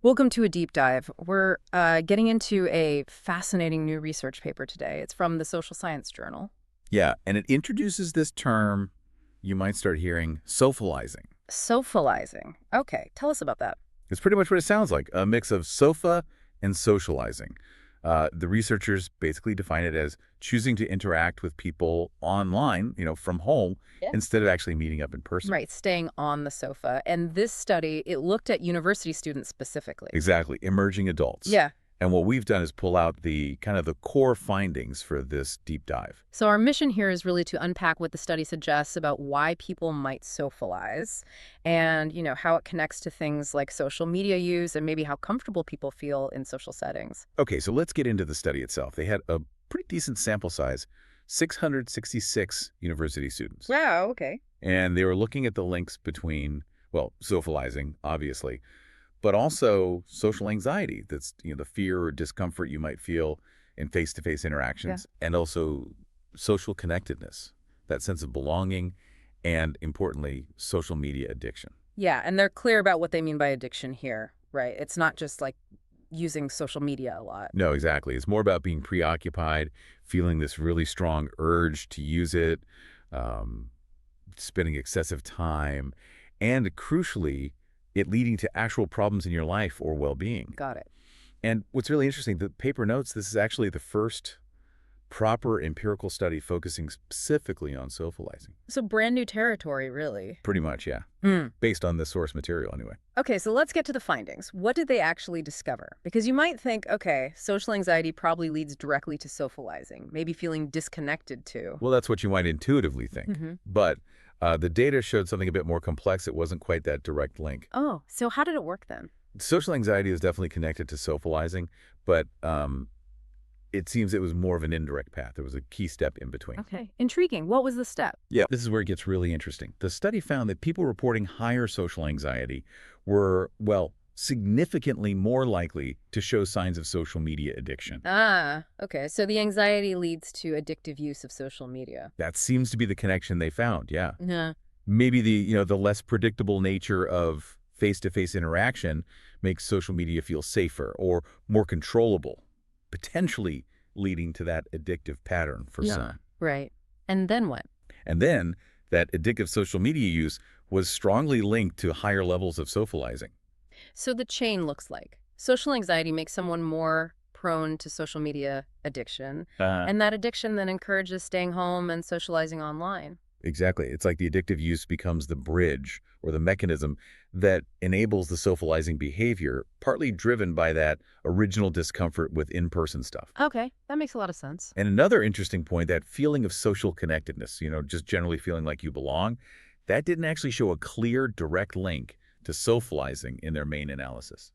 Welcome to a deep dive. We're getting into a fascinating new research paper today. It's from the Social Science Journal. Yeah, and it introduces this term you might start hearing, sofalizing. Sofalizing. Okay, tell us about that. It's pretty much what it sounds like, a mix of sofa and socializing. The researchers basically define it as choosing to interact with people online, from home, Yeah. instead of actually meeting up in person. Right, staying on the sofa. And this study, it looked at university students specifically. Exactly, emerging adults. Yeah. And what we've done is pull out the kind of the core findings for this deep dive. So our mission here is really to unpack what the study suggests about why people might sofalize and, how it connects to things like social media use and maybe how comfortable people feel in social settings. Okay, so let's get into the study itself. They had a pretty decent sample size, 666 university students. Wow, okay. And they were looking at the links between, well, socializing, obviously, but also social anxiety. That's, the fear or discomfort you might feel in face-to-face interactions, and also social connectedness, that sense of belonging, and importantly, social media addiction. Yeah, and they're clear about what they mean by addiction here, right? It's not just like using social media a lot. No, exactly. It's more about being preoccupied, feeling this really strong urge to use it, um, spending excessive time, and crucially, it leading to actual problems in your life or well-being. Got it. And what's really interesting, the paper notes this is actually the first proper empirical study focusing specifically on socializing. So brand new territory, really. Pretty much, yeah. Based on the source material, anyway. Okay, so let's get to the findings. What did they actually discover? Because you might think, okay, social anxiety probably leads directly to sofalizing, maybe feeling disconnected too. Well, that's what you might intuitively think. But the data showed something a bit more complex. It wasn't quite that direct link. Oh, so how did it work then? Social anxiety is definitely connected to socializing, but it seems it was more of an indirect path. There was a key step in between. Okay, intriguing. What was the step? Yeah, this is where it gets really interesting. The study found that people reporting higher social anxiety were, well, significantly more likely to show signs of social media addiction. Ah, okay. So the anxiety leads to addictive use of social media. That seems to be the connection they found, yeah. Yeah. Maybe the less predictable nature of face-to-face interaction makes social media feel safer or more controllable, potentially leading to that addictive pattern for some. Right. And then what? And then that addictive social media use was strongly linked to higher levels of socializing. So the chain looks like social anxiety makes someone more prone to social media addiction, and that addiction then encourages staying home and socializing online. Exactly. It's like the addictive use becomes the bridge or the mechanism that enables the socializing behavior, partly driven by that original discomfort with in-person stuff. Okay, that makes a lot of sense. And another interesting point, that feeling of social connectedness, just generally feeling like you belong, that didn't actually show a clear, direct link to socializing in their main analysis.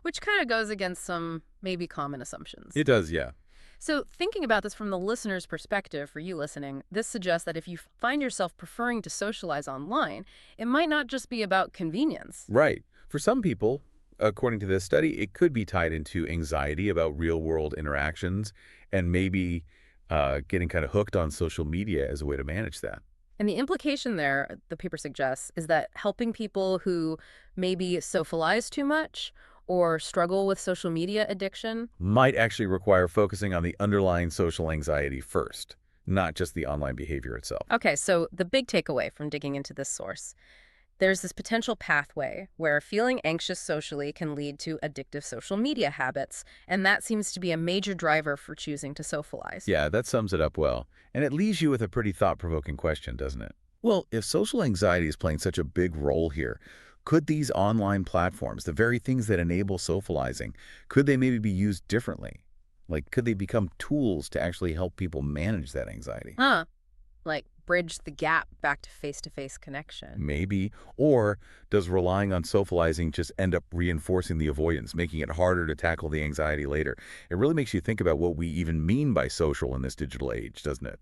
Which kind of goes against some maybe common assumptions. It does, yeah. So thinking about this from the listener's perspective, for you listening, this suggests that if you find yourself preferring to socialize online, it might not just be about convenience. Right. For some people, according to this study, it could be tied into anxiety about real-world interactions and maybe getting kind of hooked on social media as a way to manage that. And the implication there, the paper suggests, is that helping people who maybe socialize too much or struggle with social media addiction Might actually require focusing on the underlying social anxiety first, not just the online behavior itself. Okay, so the big takeaway from digging into this source, there's this potential pathway where feeling anxious socially can lead to addictive social media habits, and that seems to be a major driver for choosing to socialize. Yeah, that sums it up well. And it leaves you with a pretty thought-provoking question, doesn't it? Well, if social anxiety is playing such a big role here, could these online platforms, the very things that enable socializing, could they maybe be used differently? Like, could they become tools to actually help people manage that anxiety? Huh. Like bridge the gap back to face-to-face connection. Maybe. Or does relying on socializing just end up reinforcing the avoidance, making it harder to tackle the anxiety later? It really makes you think about what we even mean by social in this digital age, doesn't it?